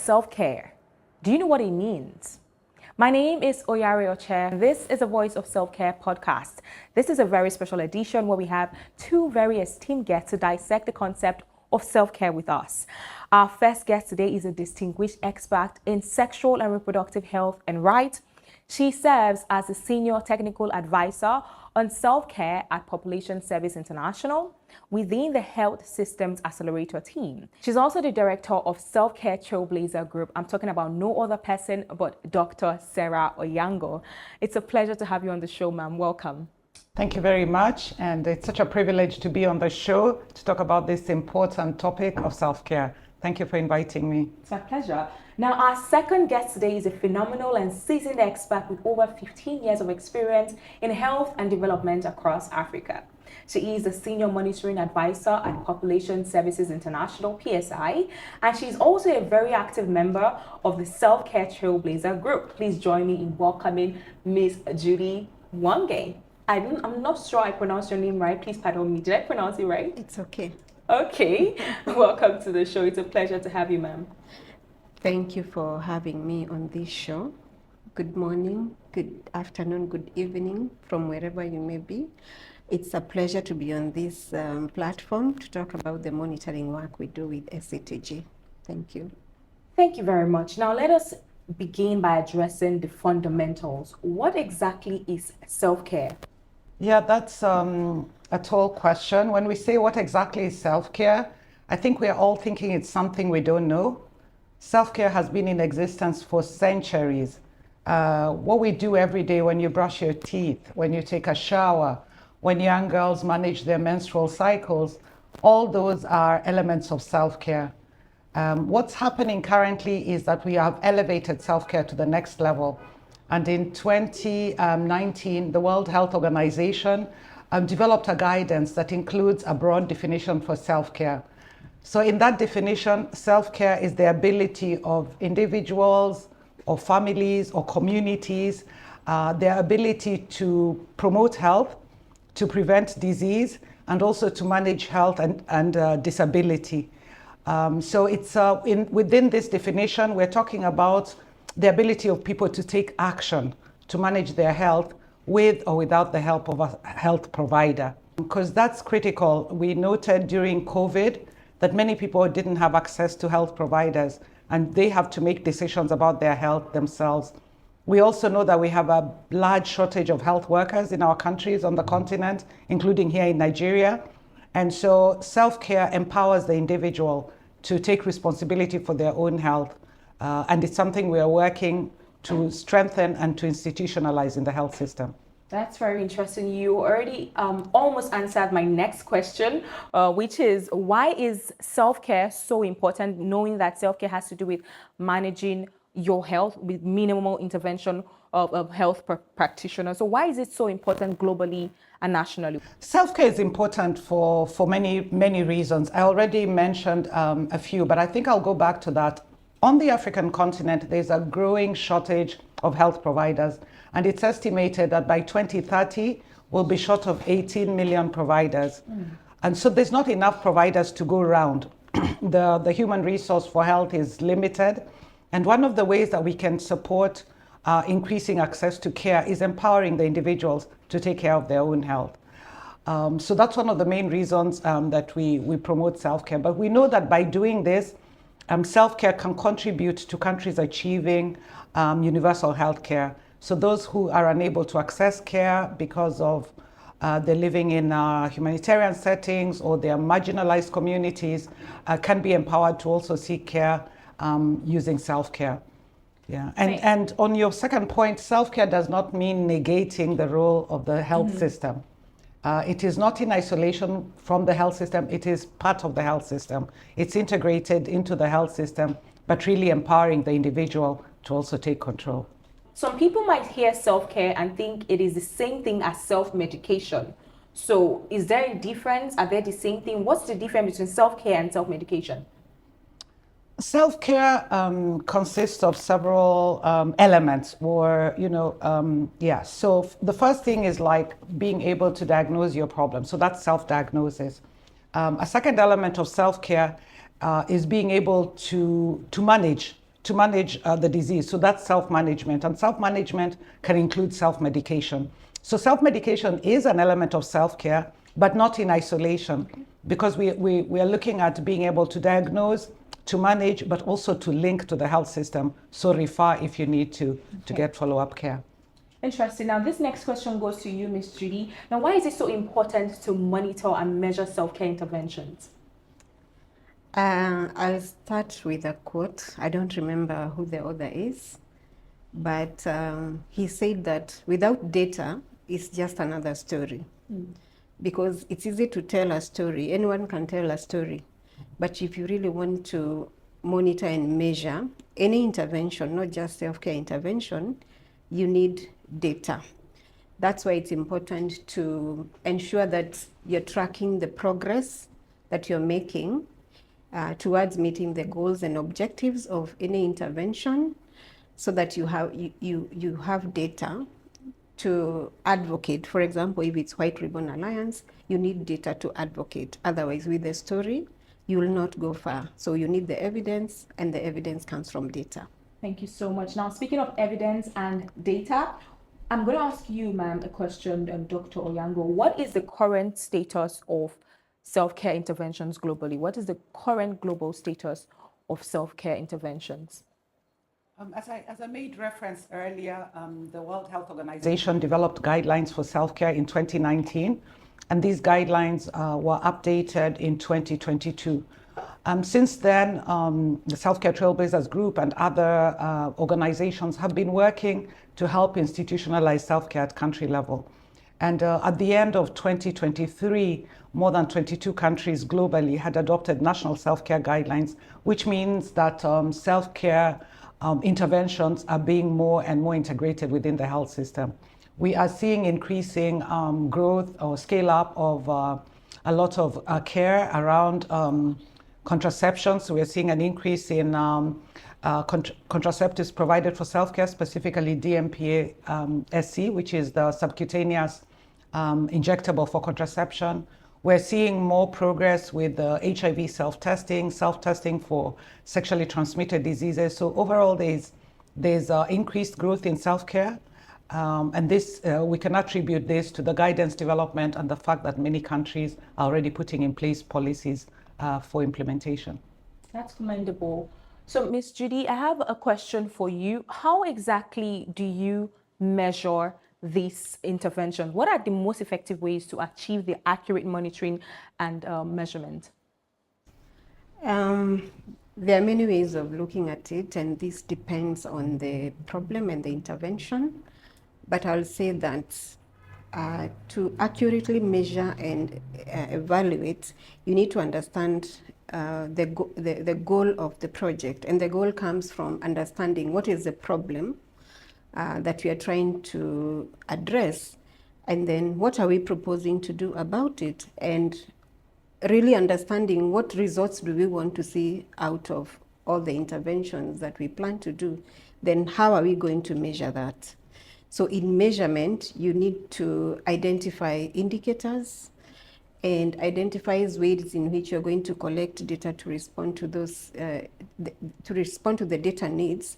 self-care. Do you know what it means? My name is Oyari Oche. This is a Voice of Self-Care podcast. This is a very special edition where we have two very esteemed guests to dissect the concept of self-care with us. Our first guest today is a distinguished expert in sexual and reproductive health and rights. She serves as a senior technical advisor on self-care at Population Service International within the Health Systems Accelerator team. She's also the director of Self-Care Trailblazer Group. I'm talking about no other person but Dr. Sarah Onyango. It's a pleasure to have you on the show, ma'am. Welcome. Thank you very much. And it's such a privilege to be on the show to talk about this important topic of self-care. Thank you for inviting me. It's my pleasure. Now, our second guest today is a phenomenal and seasoned expert with over 15 years of experience in health and development across Africa. She is a senior monitoring advisor at Population Services International, PSI, and she's also a very active member of the Self-Care Trailblazer Group. Please join me in welcoming Ms. Judy Mwangi. I'm not sure I pronounced your name right. Please pardon me. Did I pronounce it right? It's okay. Okay. Welcome to the show. It's a pleasure to have you, ma'am. Thank you for having me on this show. Good morning, good afternoon, good evening from wherever you may be. It's a pleasure to be on this platform to talk about the monitoring work we do with SCTG. Thank you. Thank you very much. Now let us begin by addressing the fundamentals. What exactly is self-care? Yeah, that's a tall question. When we say what exactly is self-care, I think we are all thinking it's something we don't know. Self-care has been in existence for centuries. What we do every day when you brush your teeth, when you take a shower, when young girls manage their menstrual cycles, all those are elements of self-care. What's happening currently is that we have elevated self-care to the next level. And in 2019, the World Health Organization developed a guidance that includes a broad definition for self-care. So in that definition, self-care is the ability of individuals or families or communities, their ability to promote health, to prevent disease, and also to manage health and disability. So it's within this definition, we're talking about the ability of people to take action to manage their health with or without the help of a health provider. Because that's critical. We noted during COVID that many people didn't have access to health providers and they have to make decisions about their health themselves. We also know that we have a large shortage of health workers in our countries on the continent, including here in Nigeria. And so self-care empowers the individual to take responsibility for their own health. And it's something we are working to strengthen and to institutionalize in the health system. That's very interesting. You already almost answered my next question, which is why is self-care so important, knowing that self-care has to do with managing your health with minimal intervention of health practitioners. So why is it so important globally and nationally? Self-care is important for many reasons. I already mentioned a few, but I think I'll go back to that. On the African continent, there's a growing shortage of health providers, and it's estimated that by 2030, we'll be short of 18 million providers. And so there's not enough providers to go around. The human resource for health is limited, and one of the ways that we can support increasing access to care is empowering the individuals to take care of their own health. So that's one of the main reasons that we promote self-care. But we know that by doing this, self-care can contribute to countries achieving universal health care. So those who are unable to access care because of they're living in humanitarian settings or they're marginalized communities can be empowered to also seek care using self-care. Yeah, and on your second point, self-care does not mean negating the role of the health system. It is not in isolation from the health system, it is part of the health system. It's integrated into the health system, but really empowering the individual to also take control. Some people might hear self-care and think it is the same thing as self-medication. So is there a difference? Are they the same thing? What's the difference between self-care and self-medication? Self-care consists of several elements or, So the first thing is like being able to diagnose your problem. So that's self-diagnosis. A second element of self-care is being able to manage to manage the disease. So that's self-management, and self-management can include self-medication. So self-medication is an element of self-care, but not in isolation, because we are looking at being able to diagnose, to manage, but also to link to the health system. So refer if you need to get follow-up care. Interesting. Now, this next question goes to you, Ms. Judy. Now, why is it so important to monitor and measure self-care interventions? I'll start with a quote. I don't remember who the author is, but he said that without data, it's just another story. Because it's easy to tell a story. Anyone can tell a story. But if you really want to monitor and measure any intervention, not just self-care intervention, you need data. That's why it's important to ensure that you're tracking the progress that you're making towards meeting the goals and objectives of any intervention, so that you have data to advocate. For example, if it's White Ribbon Alliance, you need data to advocate. Otherwise, with the story, you will not go far. So you need the evidence, and the evidence comes from data. Thank you so much. Now, speaking of evidence and data, I'm going to ask you, ma'am, a question, Dr. Onyango. What is the current status of self-care interventions globally? What is the current global status of self-care interventions? As I made reference earlier, the World Health Organization developed guidelines for self-care in 2019, and these guidelines were updated in 2022. Since then, the Self-Care Trailblazers Group and other organizations have been working to help institutionalize self-care at country level. And at the end of 2023, more than 22 countries globally had adopted national self-care guidelines, which means that self-care interventions are being more and more integrated within the health system. We are seeing increasing growth or scale up of a lot of care around contraception. So we're seeing an increase in contraceptives provided for self-care, specifically DMPA-SC, which is the subcutaneous injectable for contraception. We're seeing more progress with HIV self-testing for sexually transmitted diseases. So overall, there's increased growth in self-care. And this we can attribute this to the guidance development and the fact that many countries are already putting in place policies for implementation. That's commendable. So, Ms. Judy, I have a question for you. How exactly do you measure these interventions? What are the most effective ways to achieve the accurate monitoring and measurement? There are many ways of looking at it, and this depends on the problem and the intervention. But I'll say that to accurately measure and evaluate, you need to understand the goal of the project. And the goal comes from understanding what is the problem that we are trying to address, and then what are we proposing to do about it, and really understanding what results do we want to see out of all the interventions that we plan to do. Then how are we going to measure that? So in measurement, you need to identify indicators and identify ways in which you're going to collect data to respond to those, to respond to the data needs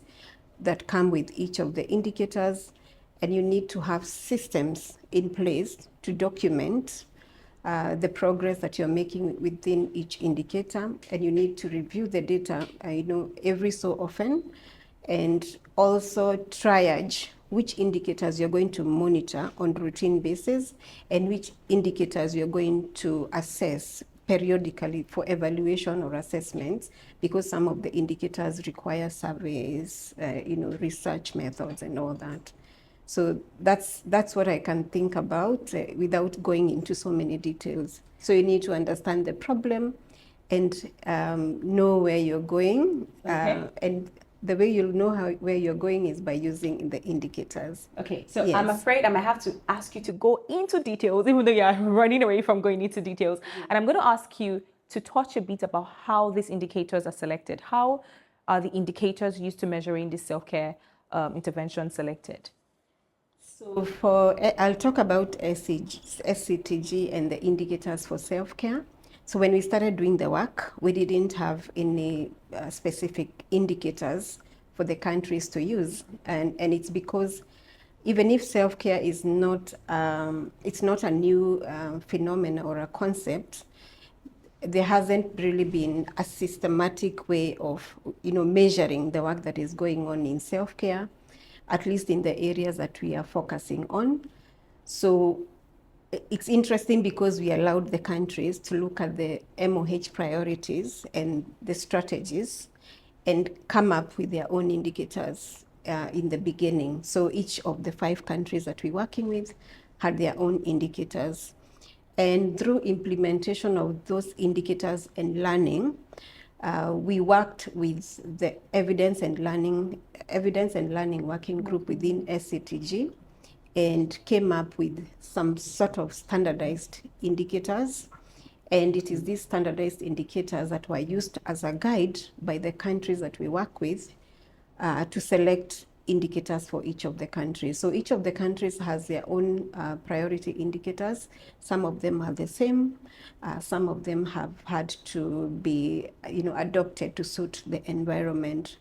that come with each of the indicators. And you need to have systems in place to document the progress that you're making within each indicator. And you need to review the data, every so often, and also triage which indicators you're going to monitor on a routine basis and which indicators you're going to assess periodically for evaluation or assessments, because some of the indicators require surveys, research methods and all that. So that's what I can think about without going into so many details. So you need to understand the problem and know where you're going. Okay. And the way you'll know where you're going is by using the indicators. Okay, so Yes. I'm afraid I might have to ask you to go into details, even though you're running away from going into details. And I'm going to ask you to touch a bit about how these indicators are selected. How are the indicators used to measuring this self-care intervention selected? So I'll talk about SCTG and the indicators for self-care. So when we started doing the work, we didn't have any specific indicators for the countries to use. And it's because even if self-care is not, it's not a new phenomenon or a concept, there hasn't really been a systematic way of, measuring the work that is going on in self-care, at least in the areas that we are focusing on. So it's interesting because we allowed the countries to look at the MOH priorities and the strategies and come up with their own indicators in the beginning. So each of the 5 countries that we're working with had their own indicators. And through implementation of those indicators and learning, we worked with the evidence and learning working group within SCTG and came up with some sort of standardized indicators. And it is these standardized indicators that were used as a guide by the countries that we work with to select indicators for each of the countries. So each of the countries has their own priority indicators. Some of them are the same. Some of them have had to be, adopted to suit the environment.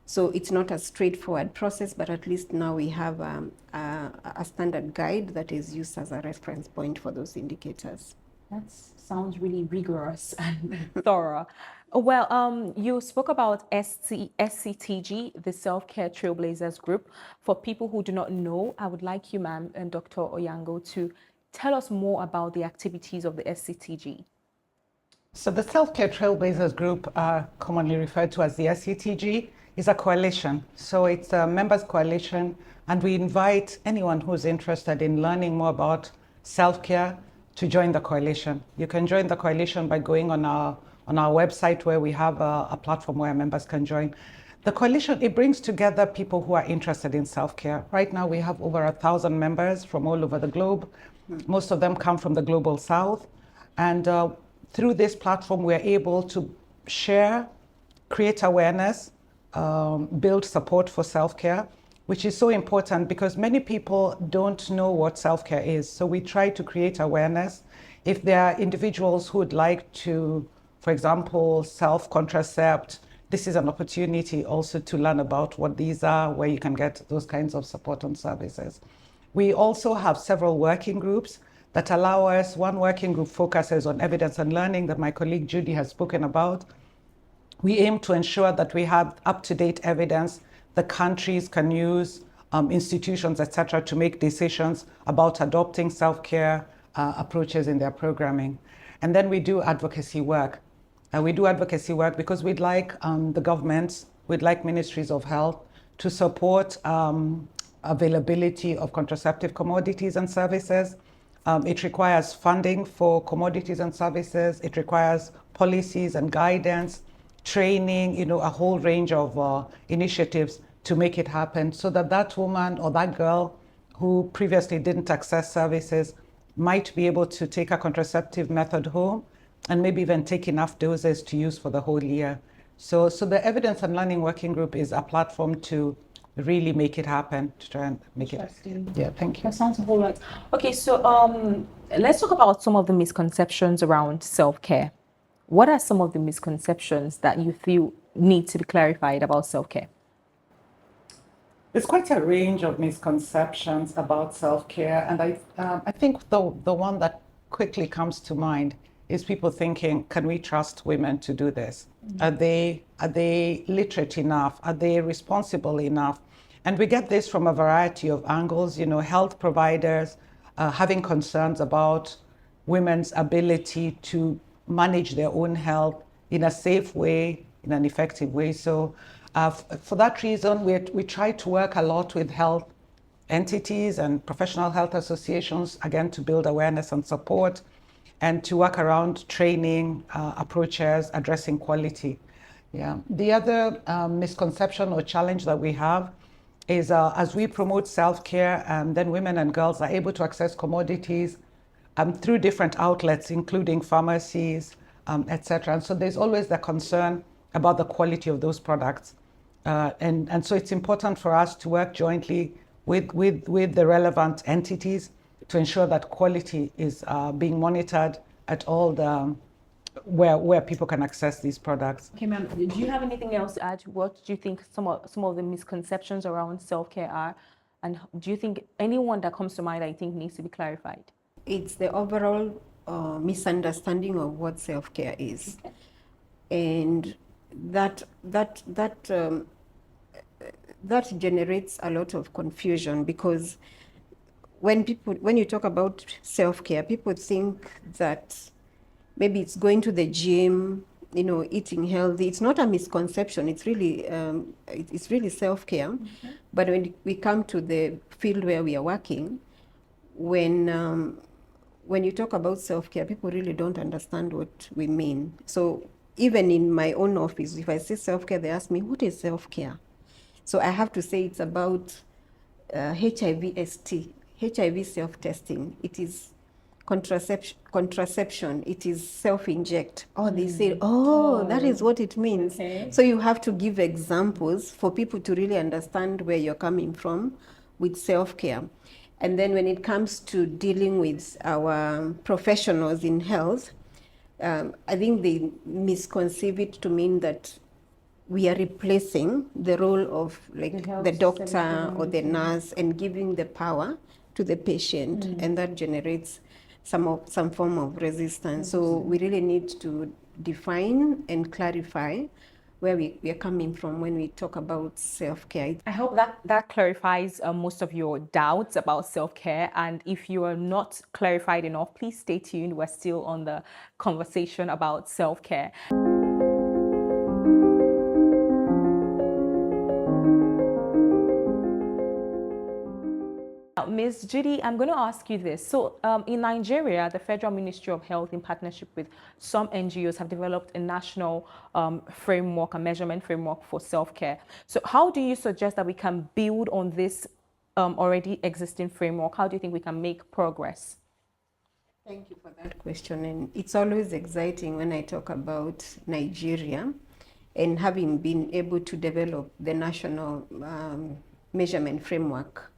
So it's not a straightforward process, but at least now we have a standard guide that is used as a reference point for those indicators. That sounds really rigorous and thorough. Well, you spoke about SCTG, the Self-Care Trailblazers Group. For people who do not know, I would like you, ma'am, and Dr. Onyango, to tell us more about the activities of the SCTG. So the Self-Care Trailblazers Group, commonly referred to as the SCTG, is a coalition. So it's a members coalition, and we invite anyone who's interested in learning more about self-care to join the coalition. You can join the coalition by going on our website, where we have a platform where members can join. The coalition, it brings together people who are interested in self-care. Right now we have over 1,000 members from all over the globe. Most of them come from the Global South. And through this platform, we're able to share, create awareness, build support for self-care, which is so important because many people don't know what self-care is. So we try to create awareness. If there are individuals who would like to, for example, self-contracept, this is an opportunity also to learn about what these are, where you can get those kinds of support and services. We also have several working groups that allow us. One working group focuses on evidence and learning that my colleague Judy has spoken about. We aim to ensure that we have up-to-date evidence the countries can use, institutions, etc., to make decisions about adopting self-care approaches in their programming. And then we do advocacy work. We do advocacy work because we'd like the governments, we'd like ministries of health to support availability of contraceptive commodities and services. It requires funding for commodities and services. It requires policies and guidance, training, a whole range of initiatives to make it happen so that that woman or that girl who previously didn't access services might be able to take a contraceptive method home and maybe even take enough doses to use for the whole year. So the Evidence and Learning Working Group is a platform to really make it happen, to try and make it. Yeah, thank you. That sounds a whole lot. Okay, so let's talk about some of the misconceptions around self-care. What are some of the misconceptions that you feel need to be clarified about self-care? There's quite a range of misconceptions about self-care, and I think the one that quickly comes to mind is people thinking, can we trust women to do this? Mm-hmm. Are they literate enough? Are they responsible enough? And we get this from a variety of angles, health providers having concerns about women's ability to manage their own health in a safe way, in an effective way. So for that reason, we try to work a lot with health entities and professional health associations, again, to build awareness and support, and to work around training approaches, addressing quality. Yeah. The other misconception or challenge that we have is as we promote self-care, then women and girls are able to access commodities through different outlets, including pharmacies, etc. And so there's always the concern about the quality of those products. And so it's important for us to work jointly with the relevant entities to ensure that quality is being monitored at all the where people can access these products. Okay, ma'am, do you have anything else to add? What do you think some of the misconceptions around self-care are? And do you think anyone that comes to mind that you think needs to be clarified? It's the overall misunderstanding of what self-care is. Okay. And that generates a lot of confusion, because when you talk about self-care, people think that maybe it's going to the gym, eating healthy. It's not a misconception. It's really self-care. Mm-hmm. But when we come to the field where we are working, when you talk about self-care, people really don't understand what we mean. So even in my own office, if I say self-care, they ask me, what is self-care? So I have to say it's about HIV self-testing. It is contraception. It is self-inject. Oh, they say, that is what it means. Okay. So you have to give examples for people to really understand where you're coming from with self-care. And then when it comes to dealing with our professionals in health, I think they misconceive it to mean that we are replacing the role of the doctor or the nurse and giving the power to the patient, and that generates some form of resistance. So we really need to define and clarify where we are coming from when we talk about self-care. I hope that clarifies most of your doubts about self-care. And if you are not clarified enough, please stay tuned. We're still on the conversation about self-care. Ms. Judy, I'm going to ask you this. So in Nigeria, the Federal Ministry of Health, in partnership with some NGOs, have developed a national framework, a measurement framework for self-care. So how do you suggest that we can build on this already existing framework? How do you think we can make progress? Thank you for that question. And it's always exciting when I talk about Nigeria and having been able to develop the national measurement framework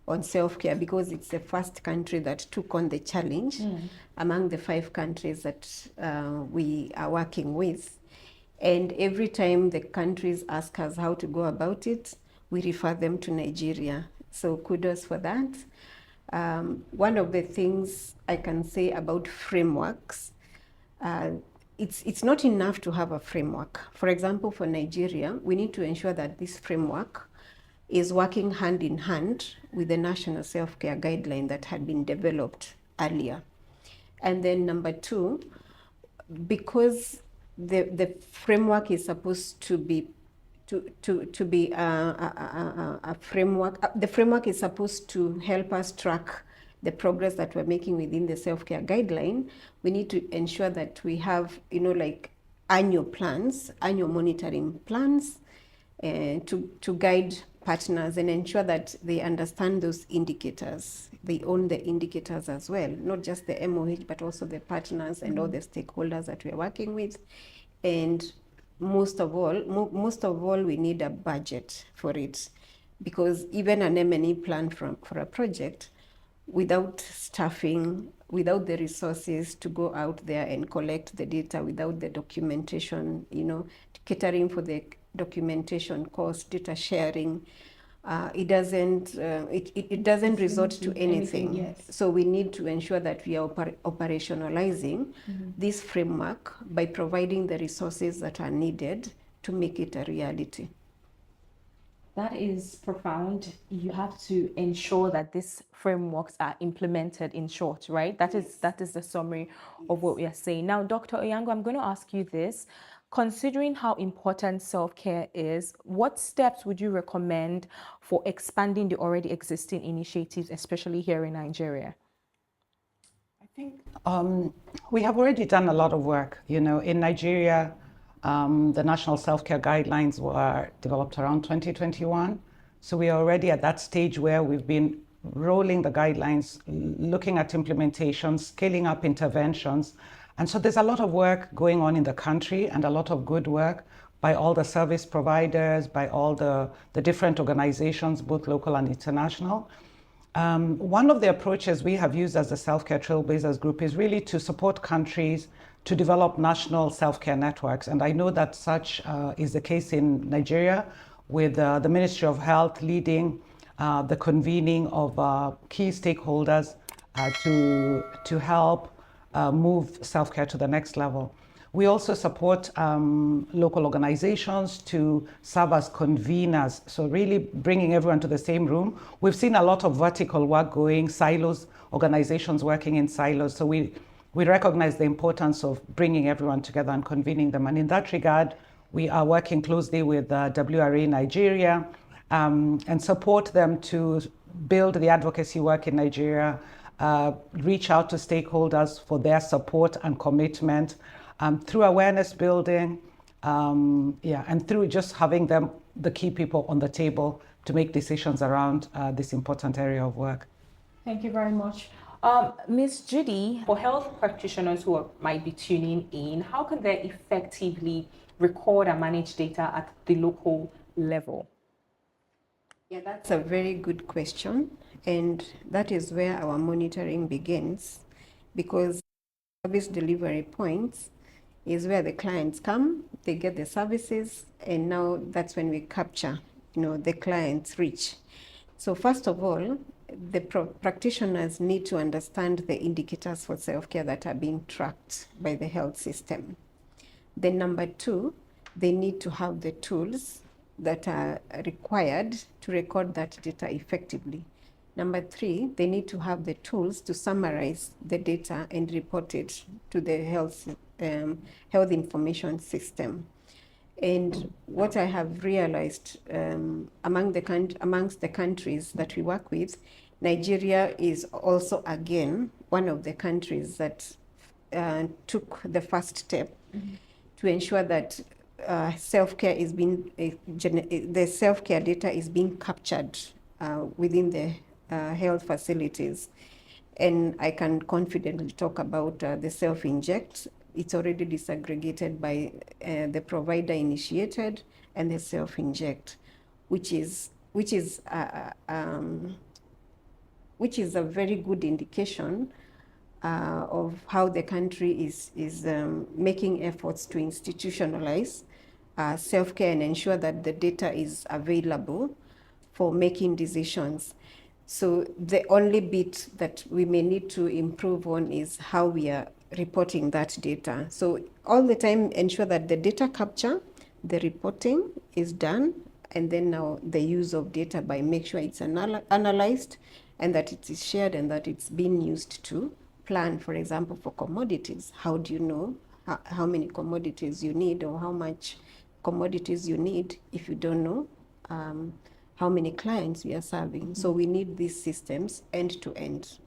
on self-care, because it's the first country that took on the challenge among the 5 countries that we are working with. And every time the countries ask us how to go about it, we refer them to Nigeria. So kudos for that. One of the things I can say about frameworks, it's not enough to have a framework. For example, for Nigeria, we need to ensure that this framework is working hand in hand with the national self-care guideline that had been developed earlier. And then number 2, because the framework is supposed to be a framework, the framework is supposed to help us track the progress that we're making within the self-care guideline. We need to ensure that we have, annual plans, annual monitoring plans, to guide partners and ensure that they understand those indicators. They own the indicators as well, not just the MOH, but also the partners and all the stakeholders that we're working with. And most of all, we need a budget for it, because even an M&E plan for a project, without staffing, without the resources to go out there and collect the data, without the documentation, catering for the documentation cost, data sharing, it doesn't resort to anything. Yes. So we need to ensure that we are operationalizing this framework by providing the resources that are needed to make it a reality. That is profound. You have to ensure that these frameworks are implemented, in short, right? That is the summary of what we are saying. Now, Dr. Onyango, I'm going to ask you this. Considering how important self-care is, what steps would you recommend for expanding the already existing initiatives, especially here in Nigeria? I think we have already done a lot of work. In Nigeria, the National Self-Care Guidelines were developed around 2021. So we are already at that stage where we've been rolling the guidelines, looking at implementation, scaling up interventions. And so there's a lot of work going on in the country, and a lot of good work by all the service providers, by all the different organizations, both local and international. One of the approaches we have used as the Self-Care Trailblazers Group is really to support countries to develop national self-care networks. And I know that such is the case in Nigeria, with the Ministry of Health leading the convening of key stakeholders to help move self-care to the next level. We also support local organizations to serve as conveners, so really bringing everyone to the same room. We've seen a lot of vertical work going, silos, organizations working in silos, so we recognize the importance of bringing everyone together and convening them. And in that regard, we are working closely with WRA Nigeria and support them to build the advocacy work in Nigeria, reach out to stakeholders for their support and commitment through awareness building, and through just having them, the key people on the table to make decisions around this important area of work. Thank you very much. Ms. Judy, for health practitioners who might be tuning in, how can they effectively record and manage data at the local level? Yeah, that's a very good question. And that is where our monitoring begins, because service delivery points is where the clients come, they get the services, and now that's when we capture, the client's reach. So first of all, the practitioners need to understand the indicators for self-care that are being tracked by the health system. Then number two, they need to have the tools that are required to record that data effectively. Number three, they need to have the tools to summarize the data and report it to the health information system. And what I have realized amongst the countries that we work with, Nigeria is also, again, one of the countries that took the first step to ensure that self-care is being, the self-care data is being captured within the health facilities. And I can confidently talk about the self-inject. It's already disaggregated by the provider initiated and the self-inject, which is a very good indication of how the country is making efforts to institutionalize self-care and ensure that the data is available for making decisions. So the only bit that we may need to improve on is how we are reporting that data. So all the time ensure that the data capture, the reporting is done, and then now the use of data by make sure it's analyzed and that it is shared and that it's being used to plan, for example, for commodities. How do you know how many commodities you need or how much commodities you need if you don't know how many clients we are serving? So we need these systems end to end.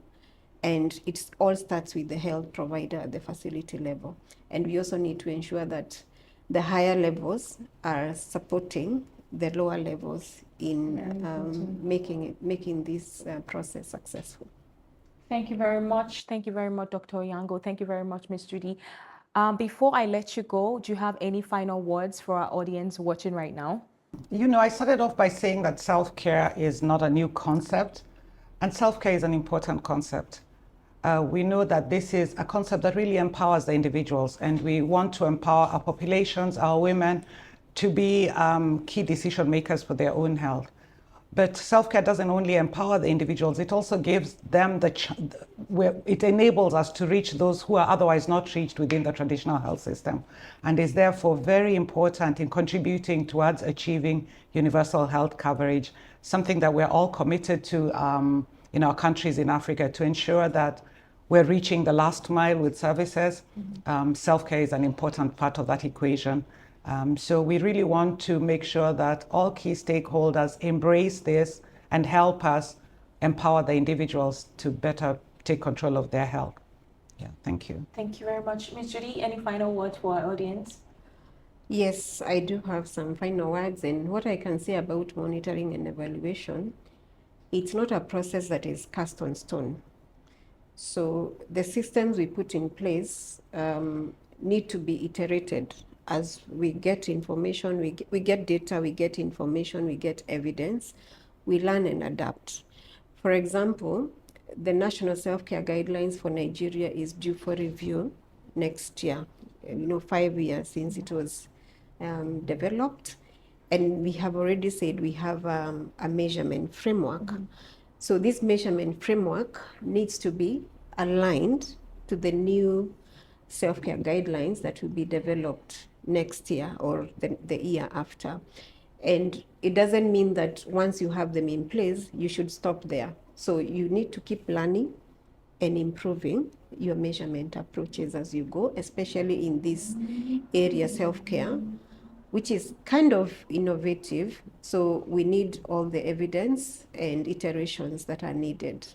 And it all starts with the health provider at the facility level. And we also need to ensure that the higher levels are supporting the lower levels in making this process successful. Thank you very much. Thank you very much, Dr. Onyango. Thank you very much, Ms. Judy. Before I let you go, do you have any final words for our audience watching right now? I started off by saying that self-care is not a new concept, and self-care is an important concept. We know that this is a concept that really empowers the individuals, and we want to empower our populations, our women, to be key decision makers for their own health. But self-care doesn't only empower the individuals, it also gives them it enables us to reach those who are otherwise not reached within the traditional health system, and is therefore very important in contributing towards achieving universal health coverage, something that we're all committed to in our countries in Africa, to ensure that we're reaching the last mile with services. Self-care is an important part of that equation. So we really want to make sure that all key stakeholders embrace this and help us empower the individuals to better take control of their health. Yeah, thank you. Thank you very much. Ms. Judy, any final words for our audience? Yes, I do have some final words. And what I can say about monitoring and evaluation, it's not a process that is cast on stone. So the systems we put in place need to be iterated. As we get information, we get data, we get information, we get evidence, we learn and adapt. For example, the National Self-Care Guidelines for Nigeria is due for review next year. 5 years since it was developed. And we have already said we have a measurement framework. So this measurement framework needs to be aligned to the new self-care guidelines that will be developed next year or the year after. And it doesn't mean that once you have them in place, you should stop there. So you need to keep learning and improving your measurement approaches as you go, especially in this area, self-care, which is kind of innovative. So we need all the evidence and iterations that are needed.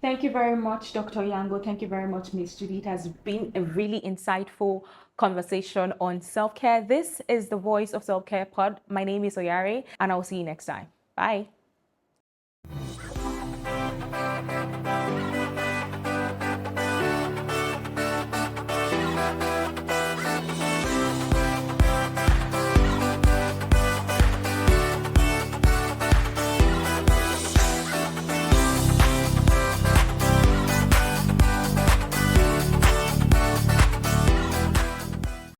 Thank you very much, Dr. Onyango. Thank you very much, Ms. Judy. It has been a really insightful conversation on self-care. This is the Voice of Self-Care Pod. My name is Oyare, and I'll see you next time. Bye.